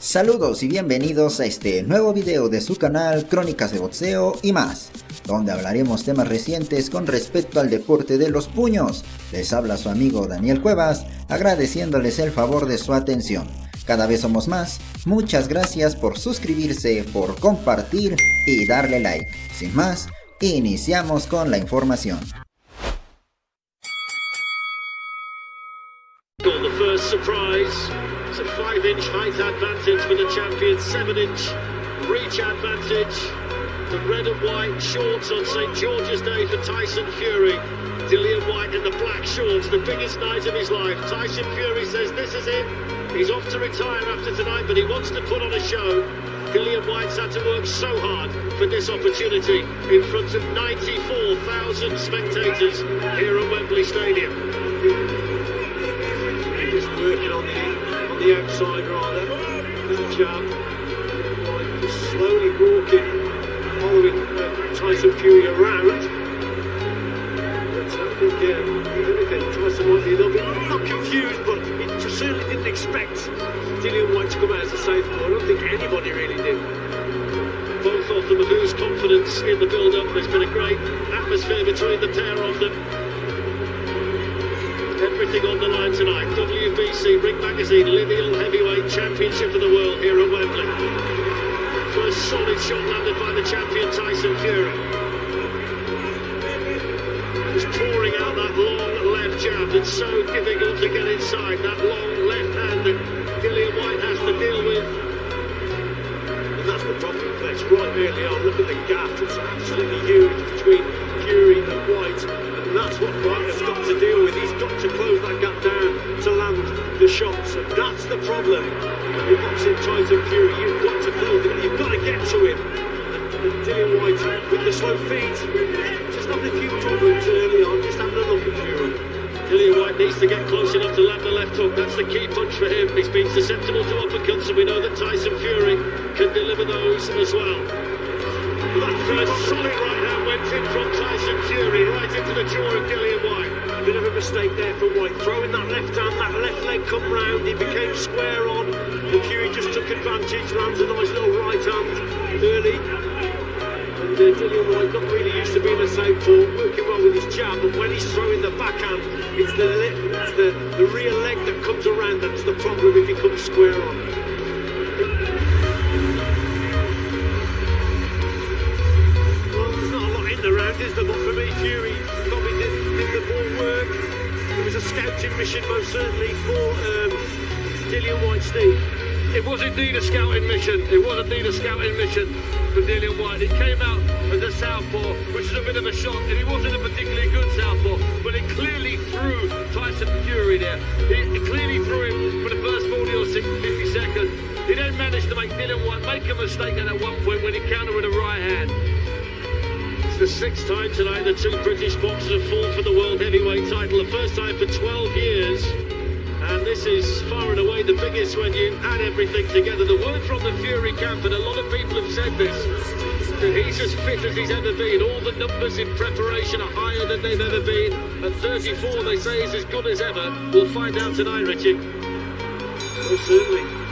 Saludos y bienvenidos a este nuevo video de su canal Crónicas de Boxeo y más, donde hablaremos temas recientes con respecto al deporte de los puños. Les habla su amigo Daniel Cuevas, agradeciéndoles el favor de su atención. Cada vez somos más, muchas gracias por suscribirse, por compartir y darle like. Sin más, iniciamos con la información. The first surprise. It's a 5-inch height advantage for the champion, 7-inch reach advantage. The red and white shorts on St. George's Day for Tyson Fury. Dillian Whyte in the black shorts, the biggest night of his life. Tyson Fury says this is it. He's off to retire after tonight, but he wants to put on a show. Dillian Whyte's had to work so hard for this opportunity in front of 94,000 spectators here at Wembley Stadium. Just working on the outside rather, little jab, just slowly walking, following Tyson Fury around. But I think, if anything, Tyson might be a little bit, not confused, but he certainly didn't expect Dillian Whyte to come out as a southpaw. I don't think anybody really did. Both of them have oozed confidence in the build-up. There's been a great atmosphere between the pair of them. Everything on the line tonight. WBC Ring Magazine Lineal Heavyweight Championship of the World here at Wembley. First solid shot landed by the champion Tyson Fury. Just pouring out that long left jab that's so difficult to get inside. That long left hand that Dillian Whyte has to deal with. And that's the problem, Flex, right early on. Look at the gap. It's absolutely huge between Fury and Whyte. And that's what Whyte has got to deal with. He's got to close that gap down to land the shots. And that's the problem. When you're boxing Tyson Fury, you've got to close it. You've got to get to him. And Dillian Whyte with the slow feet. Just having a few problems early on. Just having a look at Fury. Dillian Whyte needs to get close enough to land the left hook. That's the key punch for him. He's been susceptible to uppercuts, and we know that Tyson Fury can deliver those as well. That first solid right hand went in from Tyson Fury right into the jaw of Dillian Whyte. Bit of a mistake there for Whyte. Throwing that left hand, that left leg come round, he became square on. And Fury just took advantage, lands a nice little right hand early. And Dillian Whyte not really used to being a southpaw, working well with his jab, but when he's throwing the backhand, it's the rear leg that comes around that's the problem if he comes square on. But for me, Fury probably did the more work. It was a scouting mission, most certainly, for Dillian Whyte, Steve. It was indeed a scouting mission. It was indeed a scouting mission for Dillian Whyte. It came out as a southpaw, which is a bit of a shock, and he wasn't a particularly good southpaw, but it clearly threw Tyson Fury there. It clearly threw him for the first 40 or 50 seconds. He then managed to make Dillian Whyte make a mistake at one point when he countered with a right hand. The sixth time tonight the two British boxers have fought for the world heavyweight title, the first time for 12 years, and this is far and away the biggest when you add everything together. The word from the Fury camp, and a lot of people have said this, that he's as fit as he's ever been. All the numbers in preparation are higher than they've ever been. At 34 they say he's as good as ever. We'll find out tonight, Richie. Most certainly.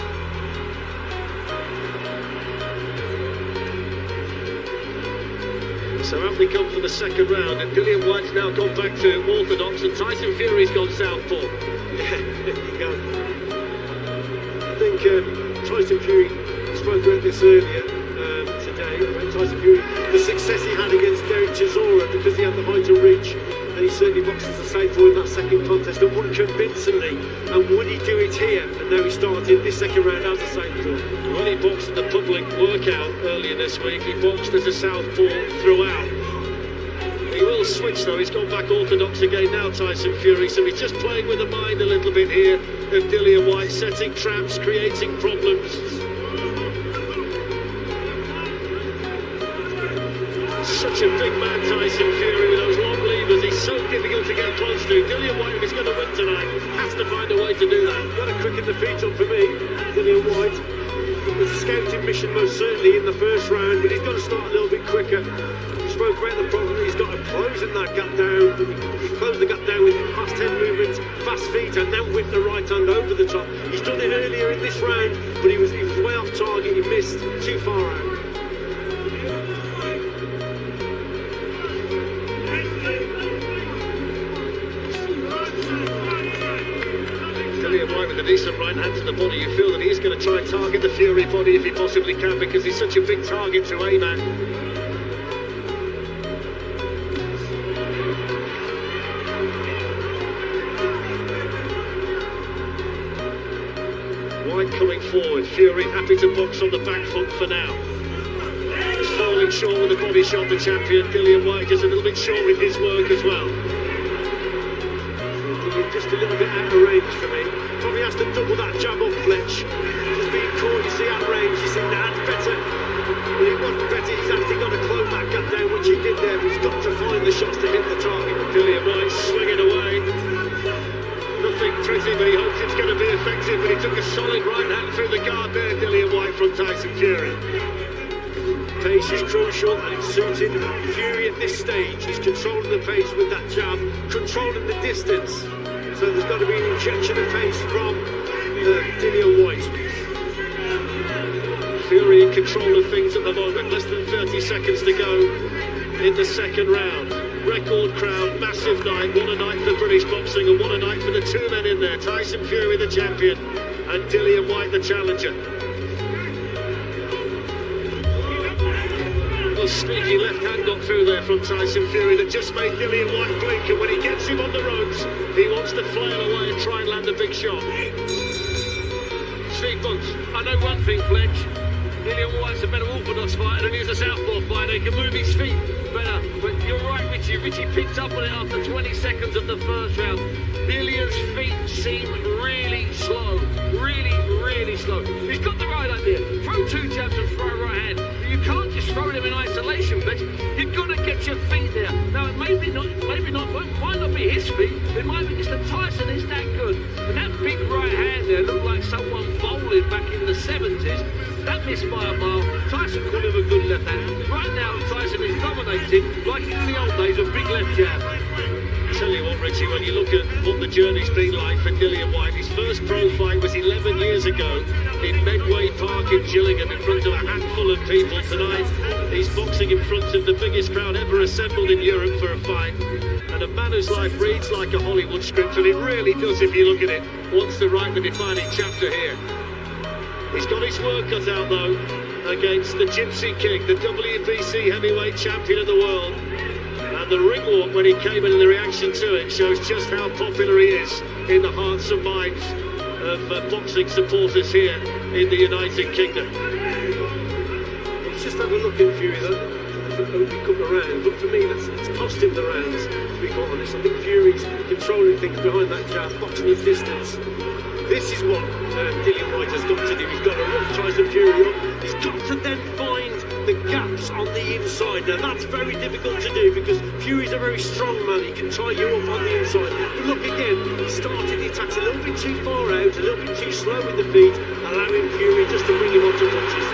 So out we come for the second round, and Dillian Whyte's now gone back to orthodox, and Tyson Fury's gone southpaw. Yeah, there you go. I think Tyson Fury spoke about this earlier today, about Tyson Fury, the success he had against Derek Chisora because he had the height and reach, and he certainly boxed as a southpaw in that second contest and won convincingly. And would he do it here? And now he started this second round as a southpaw. When he boxed in the public workout earlier this week, he boxed as a southpaw throughout. He will switch though, he's gone back orthodox again now, Tyson Fury, so he's just playing with the mind a little bit here of Dillian Whyte, setting traps, creating problems. Such a big man, Tyson Fury, with those long levers. He's so difficult to get close to. Dillian Whyte, if he's going to win tonight, has to find a way to do that. Got to quicken the feet up for me, Dillian Whyte. It was a scouting mission most certainly in the first round, but he's got to start a little bit quicker. We spoke about the problem he's got to closing that gap down. He closed the gap down with fast head movements, fast feet, and then whipped the right hand over the top. He's done it earlier in this round, but he was way off target. He missed too far out. Dillian Whyte with a decent right hand to the body. You feel that he's going to try and target the Fury body if he possibly can, because he's such a big target to aim at. Whyte coming forward, Fury happy to box on the back foot for now. Just falling short with the body shot, the champion. Dillian Whyte just a little bit short with his work as well. Just a little bit out of range for me. Probably has to double that jab up, Fletch. Just being caught, you see, out of range, you see, nah, it's better. But it wasn't better, he's actually got to close that gap down, which he did there, but he's got to find the shots to hit the target. Dillian Whyte swinging away. Nothing pretty, but he hopes it's going to be effective, but he took a solid right hand through the guard there, Dillian Whyte from Tyson Fury. Pace is crucial, and it's suited Fury at this stage. He's controlling the pace with that jab, controlling the distance. So there's got to be an injection of pace from Dillian Whyte. Fury in control of things at the moment. Less than 30 seconds to go in the second round. Record crowd, massive night. What a night for British boxing, and what a night for the two men in there. Tyson Fury, the champion, and Dillian Whyte, the challenger. A sneaky left hand got through there from Tyson Fury that just made Dillian Whyte blink, and when he gets him on the ropes, he wants to flail away and try and land a big shot. Steve Bunce, I know one thing, Fletch. Dillian Whyte's a better orthodox fighter than he is a southpaw fighter. He can move his feet better. But you're right, Richie. Richie picked up on it after 20 seconds of the first round. Dillian's feet seem really slow. Really slow. He's got the right idea. Throw two jabs and throw a right hand. You can't just throw them in isolation, Fletch. You've got to get your feet there. Now, it might not be his feet. It might be just that Tyson is that good. And that big right hand there looked like someone bowling back in the 70s. That missed by a mile. Tyson called him a good left hand. Right now, Tyson is dominating like in the old days of big left jab. Tell you what, Richie, when you look at what the journey's been like for Dillian Whyte, his first pro fight was 11 years ago in Medway Park in Gillingham in front of a handful of people. Tonight, he's boxing in front of the biggest crowd ever assembled in Europe for a fight. And a man whose life reads like a Hollywood script, and it really does if you look at it, wants to write the defining chapter here. He's got his work cut out, though, against the Gypsy King, the WBC heavyweight champion of the world. And the ring walk when he came in and the reaction to it shows just how popular he is in the hearts and minds of boxing supporters here in the United Kingdom. He's just had a look at Fury, though. I think only come around, but for me, it's cost him the rounds, to be quite honest. I think Fury's controlling things behind that jab, boxing his distance. This is what Dillian Whyte has got to do. He's got to rough Tyson Fury up. He's got to then find the gaps on the inside. Now that's very difficult to do because Fury's a very strong man. He can tie you up on the inside. But look again, he started the attacks a little bit too far out, a little bit too slow with the feet, allowing Fury just to bring him onto punches.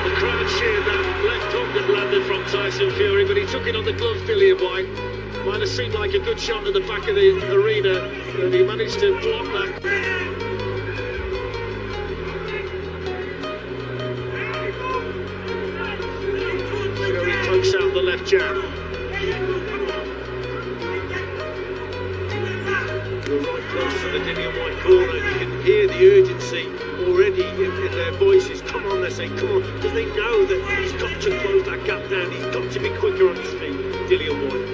The crowd cheered that left hook that landed from Tyson Fury, but he took it on the glove, Dillian Whyte. Might have seemed like a good shot at the back of the arena, and he managed to block that. Pokes out the left jab. You're right close to the Dillian Whyte corner. You can hear the urgency already in their voices. Come on, they're saying, come on, because they know that he's got to close that gap down. He's got to be quicker on his feet, Dillian Whyte.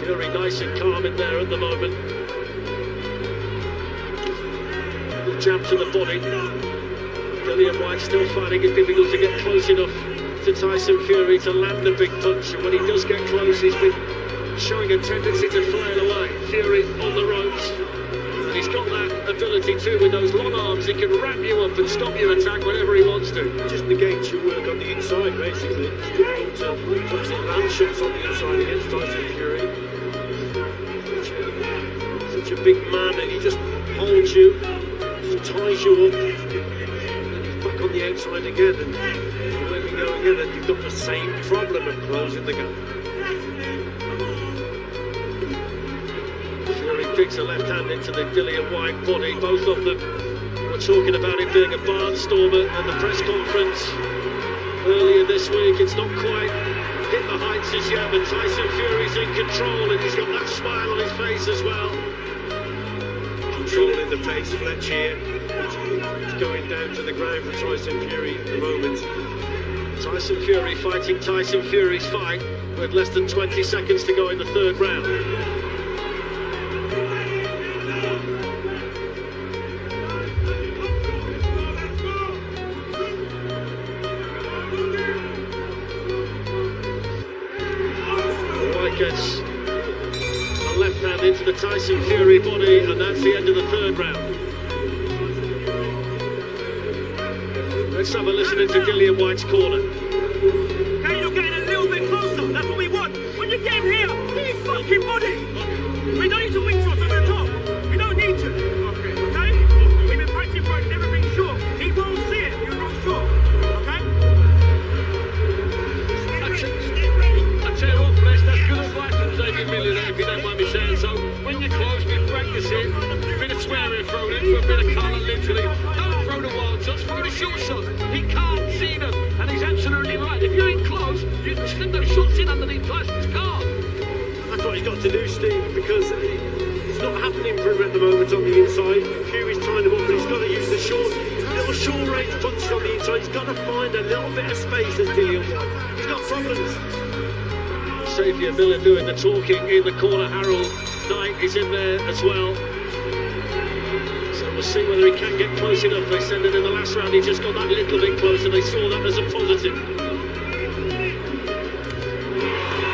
Fury nice and calm in there at the moment. Little jab to the body. Dillian Whyte still finding it difficult to get close enough to Tyson Fury to land a big punch, and when he does get close, he's been showing a tendency to flail away. Fury on the ropes, and he's got that ability too with those long arms. He can wrap you up and stop your attack whenever he wants to. Just negates your work on the inside, basically. It's difficult to actually land shots on the inside against Tyson Fury. Such a big man, and he just holds you, just ties you up. On the outside again, and there we go. go again, and you've got the same problem of closing the gap. Fury picks a left hand into the Dillian Whyte body. Both of them were talking about him being a barnstormer at the press conference earlier this week. It's not quite hit the heights as yet, but Tyson Fury's in control, and he's got that smile on his face as well. Controlling the pace, Fletch here. It's going down to the ground for Tyson Fury at the moment. Tyson Fury fighting Tyson Fury's fight with less than 20 seconds to go in the third round. Whyte gets a left hand into the Tyson Fury body, and that's the end of the third round. Let's have a listen into Dillian Whyte's corner. Okay, you're getting a little bit closer. That's what we want. When you get here, big fucking body. We don't need to wing shot over the top. We don't need to. Okay? We've been practicing for it, never been sure. He won't see it. You're not sure. Okay? I tell you what, Flesh, that's good advice from Xavier Miller there, if you don't mind me saying so. When you're close, we practice it. A bit of swearing thrown in for a bit of colour, literally. Don't throw the wild shots, throw the short shots. He can't see them, and he's absolutely right. If you're in close, you can slip those shots in underneath Tyson's car. That's what he's got to do, Steve, because it's not happening for him at the moment on the inside. Fury's tying him up, but he's got to use the little short range punches on the inside. He's got to find a little bit of space as Dillian Whyte. He's got problems. Xavier Miller doing the talking in the corner. Harold Knight is in there as well. So we'll see whether he can get close enough. They said that in the last round he just got that little bit closer. They saw that as a positive.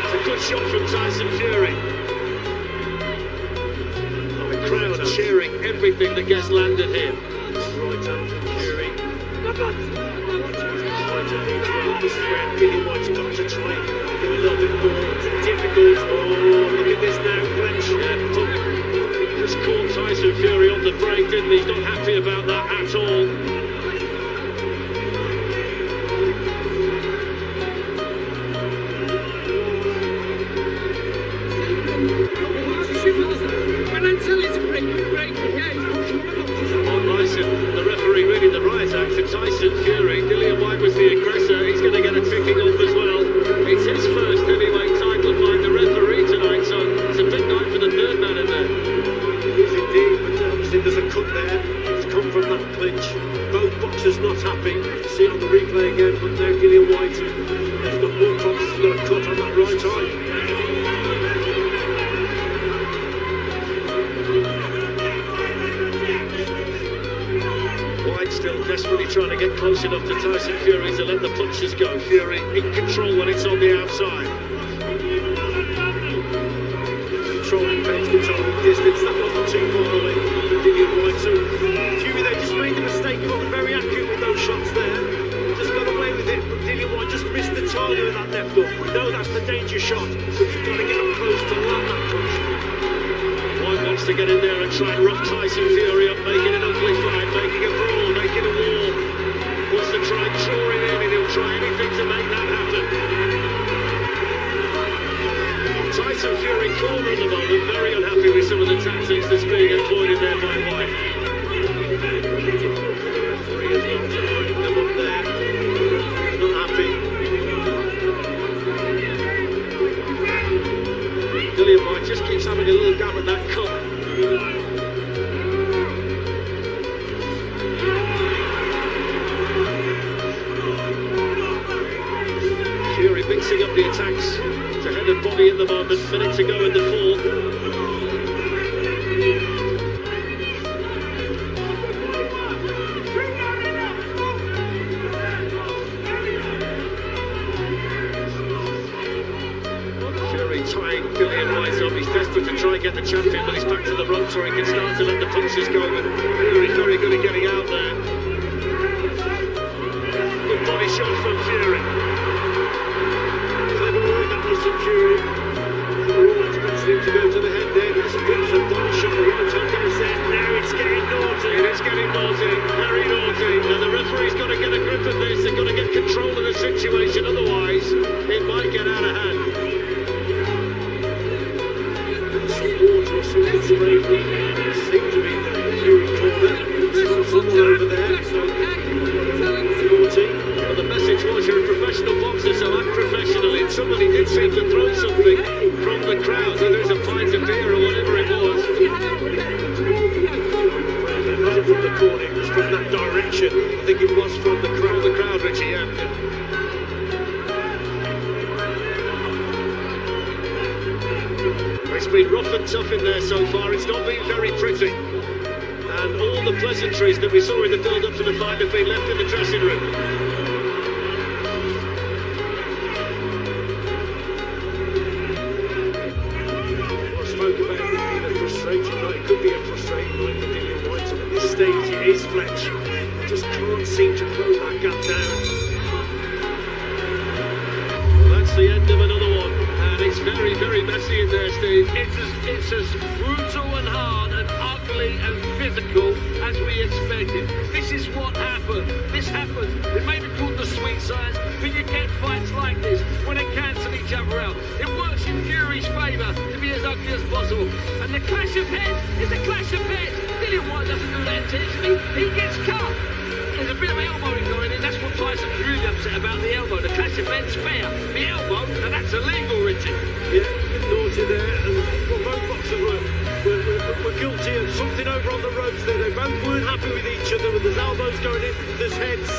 It's a good shot from Tyson Fury. Oh, the crowd cheering everything that gets landed here. Right hand from Fury. This is where Dillian Whyte's got to try and do a little bit more. It's difficult. Oh, look at this now, Fletch. Just caught Tyson Fury on the break, didn't he? He's not happy about that at all. Mark Lyson, the referee, reading the riot act for Tyson Fury. Dillian Whyte was the aggressor. He's going to get a ticking off as well. It's his first heavyweight title fight, the referee tonight, so it's a big night for the third man in there. It is indeed, but obviously there's a cut there. It's come from that clinch. Both boxers not happy. See it on the replay again, but now Dillian Whyte has got more problems. He's got a cut on that right eye. Whyte still desperately trying to get close enough to Tyson Fury to let the punches go. Fury in control when it's on the outside. Controlling pace, controlling distance. That wasn't too far away from Dillian Whyte. So Fury there just made the mistake of being very accurate with those shots there. Just got away with it, but Dillian Whyte just missed the target with that left hook. We know that's the danger shot, but you've got to get up close to land that punch. Whyte wants to get in there and try and rough Tyson Fury up, making an ugly fight, making a brawl, making a war. Wants to try and draw him in, and he'll try anything to make that happen. Tyson Fury corner at the moment, very unhappy with some of the tactics that's being employed in there by Whyte. Referee as well to line them up there. Not happy. Dillian Whyte just keeps having a little dab at that cut. Fury mixing up the attacks to head and body at the moment, minute to go in the fourth. Fury tying Dillian Whyte up. He's desperate to try and get the champion, but he's back to the ropes where he can start to let the punches go. But Fury's very good at getting out there. Good body shot from Fury. Clever way that was from Fury. All expected him to go to the head there. There's a body shot. The right hand goes there. Now it's getting naughty. It is getting naughty, very naughty. And the referee's got to get a grip of this. They've got to get control of the situation. spray from seemed to be the Fury corner. Someone over there, so naughty. Well, the message was you're a professional boxer, so act professionally. And somebody did seem to throw something from the crowd, whether it was a pint of beer or whatever it was. It wasn't from the corner, it was from that direction. I think it was from the crowd. From the crowd, Richie, yeah. It's been rough and tough in there so far. It's not been very pretty. And all the pleasantries that we saw in the build-up to the fight have been left in the dressing room. I spoke about it being a frustrating night. It could be a frustrating night for Dillian Whyte. At this stage, it is Fletch. Just can't seem to close that gap down. Well, that's the end of another one. And it's very, very messy in there, Steve. It's as brutal and hard and ugly and physical as we expected. This is what happened. This happens. It may be called the sweet science, but you get fights like this when they cancel each other out. It works in Fury's favour to be as ugly as possible. And the clash of heads is a clash of heads. Dillian Whyte doesn't do that intentionally. He gets cut. There's a bit of elbowing going in. That's what Tyson's really upset about, the elbow. The clash of heads fair. The elbow, and that's illegal, Richard. Yeah, naughty there. And well, both boxers were guilty of something over on the ropes there. They both weren't happy with each other. With there's elbows going in, there's heads,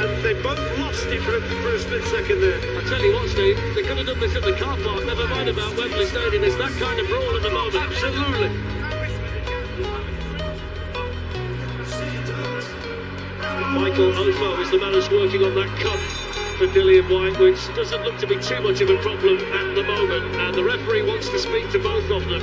and they both lost it for a split second there. I tell you what, Steve, they could have done this at the car park. Never mind about Wembley Stadium. It's that kind of brawl at the moment. Absolutely. Michael Ofo is the man who's working on that cut for Dillian Whyte, which doesn't look to be too much of a problem at the moment. And the referee wants to speak to both of them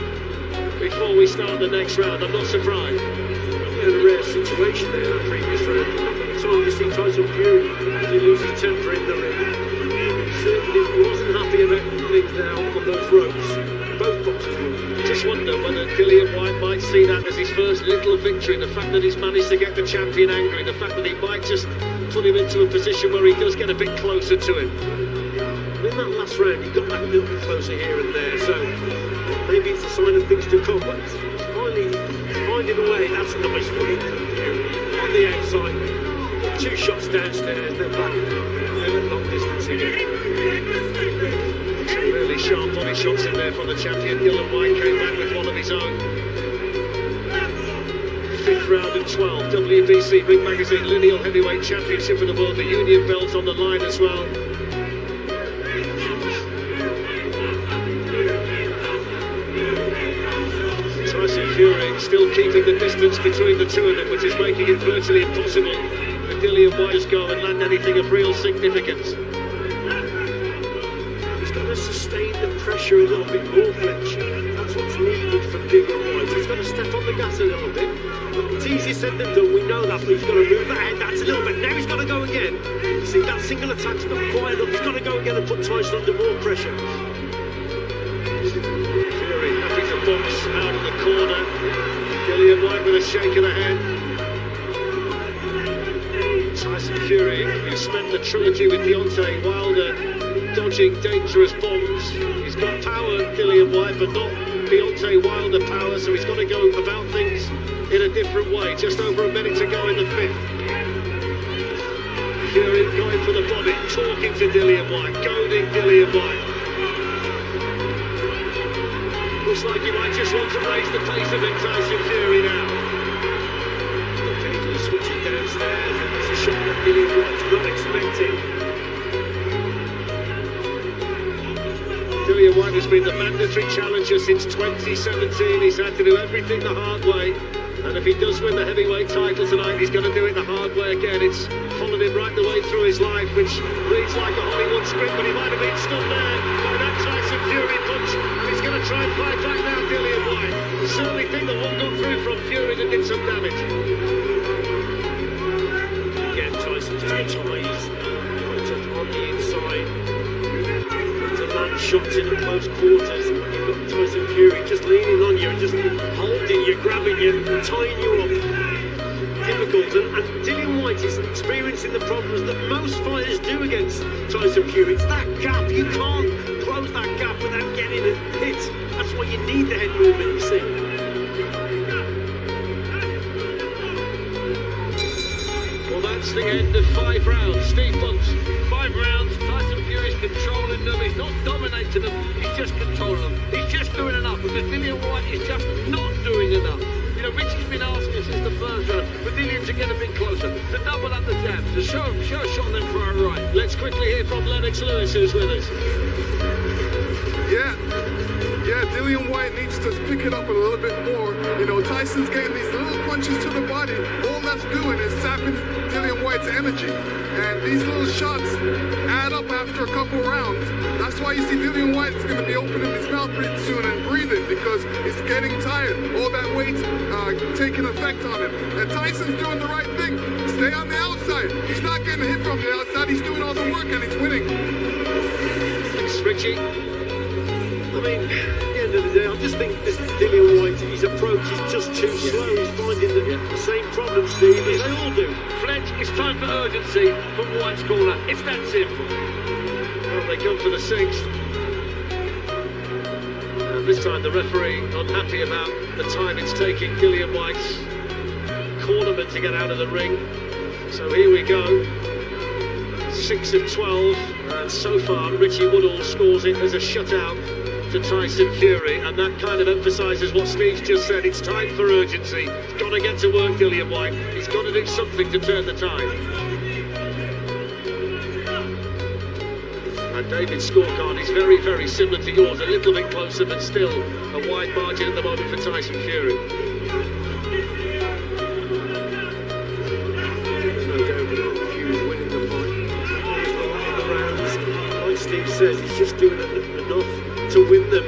before we start the next round. I'm not surprised. We had a rare situation there in the previous round. So you see Tyson Fury he loses temper in the ring. Certainly wasn't happy about things now on those ropes. Both boxers were. I just wonder whether Dillian Whyte might see that as his first little victory. The fact that he's managed to get the champion angry, the fact that he might just put him into a position where he does get a bit closer to him. In that last round, he got that little bit closer here and there, so maybe it's a sign of things to come. But finally, finding a way, that's nice for him. On the outside, 2 shots downstairs, then back. They're at long distance again. Really sharp body shots in there from the champion. Dillian Whyte came back with one of his own. 5th round of 12, WBC Ring Magazine Lineal Heavyweight Championship of the World, the Union belt on the line as well. Tyson Fury still keeping the distance between the two of them, which is making it virtually impossible for Dillian Whyte to go and land anything of real significance. Sustain the pressure a little bit more, Fletch. That's what's needed from Dillian Whyte. He's got to step on the gas a little bit. It's easier said than done, we know that, but he's got to move that head. That's a little bit. Now he's got to go again. You see, that single attack's not quite enough. He's got to go again and put Tyson under more pressure. Fury happy to box out of the corner. Dillian Whyte with a shake of the head. Tyson Fury, who spent the trilogy with Deontay Wilder, dodging dangerous bombs. He's got power, Dillian Whyte, but not Deontay Wilder power, so he's got to go about things in a different way. Just over a minute to go in the 5th. Fury going for the body, talking to Dillian Whyte, goading Dillian Whyte. Looks like he might just want to raise the pace of it, Tyson Fury now. Occasionally switching downstairs, and it's a shot that Dillian Whyte's not expecting. Dillian Whyte has been the mandatory challenger since 2017. He's had to do everything the hard way. And if he does win the heavyweight title tonight, he's going to do it the hard way again. It's followed him right the way through his life, which reads like a Hollywood script, but he might have been stood there by that Tyson Fury punch. And he's going to try and fight back now, Dillian Whyte. I certainly think that one got through from Fury that did some damage. Again, Tyson just tries on the inside. Land shots in the close quarters. You've got Tyson Fury just leaning on you and just holding you, grabbing you, tying you up. Difficult, and Dillian Whyte is experiencing the problems that most fighters do against Tyson Fury. It's that gap. You can't close that gap without getting it hit. That's why you need the head movement, you see. with 5 rounds. Steve Bunce, 5 rounds. Tyson Fury's controlling them. He's not dominating them. He's just controlling them. He's just doing enough because Dillian Whyte is just not doing enough. You know, Richie's been asking since the first round for Dillian to get a bit closer, to double up the jabs, to show a shot on them for a right. Let's quickly hear from Lennox Lewis, who's with us. Yeah, Dillian Whyte needs to pick it up a little bit more. You know, Tyson's getting these little punches to the body. All that's doing is sapping Dillian Whyte's energy. And these little shots add up after a couple rounds. That's why you see Dillian Whyte's going to be opening his mouth pretty soon and breathing because he's getting tired. All that weight's taking effect on him. And Tyson's doing the right thing. Stay on the outside. He's not getting hit from the outside. He's doing all the work and he's winning. Thanks, Richie. I mean, at the end of the day, I just think this Dillian Whyte, his approach is just too slow. He's finding the same problem, Steve, as they all do. Fletch, it's time for urgency from Whyte's corner. It's that simple. Well, they come for the 6th. And this time the referee unhappy about the time it's taking Dillian Whyte's cornerman to get out of the ring. So here we go. 6 of 12. And so far, Richie Woodall scores it as a shutout to Tyson Fury, and that kind of emphasises what Steve's just said. It's time for urgency. He's got to get to work, Dillian Whyte. He's got to do something to turn the tide. And David's scorecard is very, very similar to yours, a little bit closer, but still a wide margin at the moment for Tyson Fury. There's no doubt about it. Fury's winning the fight. In the rounds, like Steve says, he's just doing enough to win them.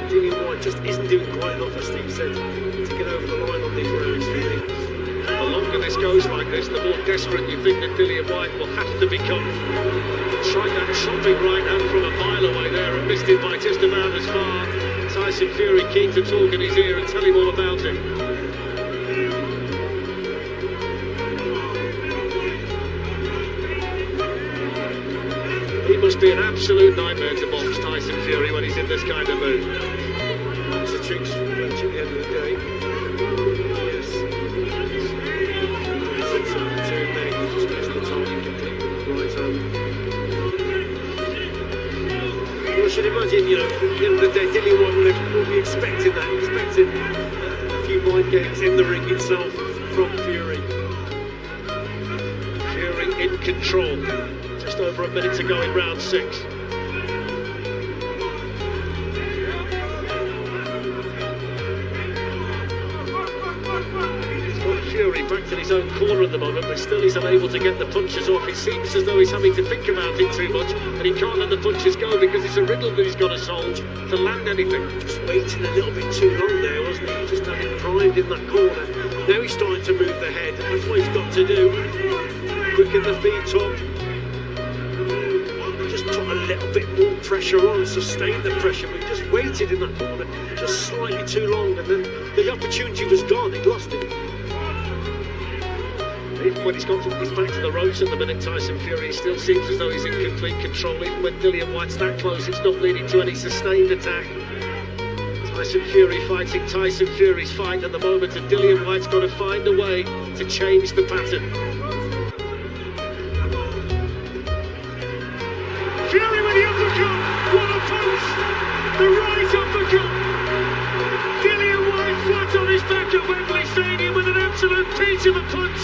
Dillian Whyte just isn't doing quite enough, as Steve said, to get over the line on these rounds for me. The longer this goes like this, the more desperate you think that Dillian Whyte will have to become. Tried that chopping right hand from a mile away there and missed it by just about as far. Tyson Fury keen to talk in his ear and tell him all about it. He must be an absolute nightmare to box, Tyson Fury, when he's in this kind of mood. That's the tricks for Fletch at the end of the day. Yes. Sets up the turn there, he just missed the timing completely with the right hand. Well, I should imagine, you know, at the end of the day, Dillian Whyte will be expecting that, expecting a few mind games in the ring itself from Fury. Fury in control. Just over a minute to go in round 6. Fury back in his own corner at the moment, but still he's unable to get the punches off. It seems as though he's having to think about it too much, and he can't let the punches go because it's a riddle that he's got to solve to land anything. Just waiting a little bit too long there, wasn't he? He just had it primed in that corner. Now he's starting to move the head. That's what he's got to do. Quicken the feet up. Just put a little bit more pressure on, sustain the pressure, but he just waited in that corner just slightly too long, and then the opportunity was gone. He'd lost it. Even when he's back to the ropes at the minute, Tyson Fury still seems as though he's in complete control. Even when Dillian Whyte's that close, it's not leading to any sustained attack. Tyson Fury fighting Tyson Fury's fight at the moment, and Dillian Whyte's got to find a way to change the pattern. Fury with the uppercut! What a punch! The right uppercut! Dillian Whyte flat on his back at Wembley Stadium with an absolute peach of a punch.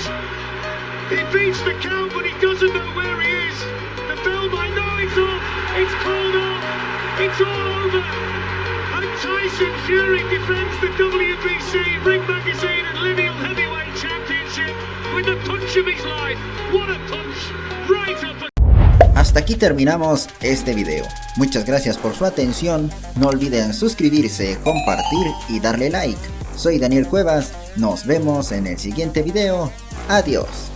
He beats the count, but he doesn't know where he is. The bell might know it's off. It's called off. It's all over. And Tyson Fury defends the WBC Ring Magazine and Lineal Heavyweight Championship with the punch of his life. What a punch. Right up. Hasta aquí terminamos este video. Muchas gracias por su atención. No olviden suscribirse, compartir y darle like. Soy Daniel Cuevas. Nos vemos en el siguiente video. Adiós.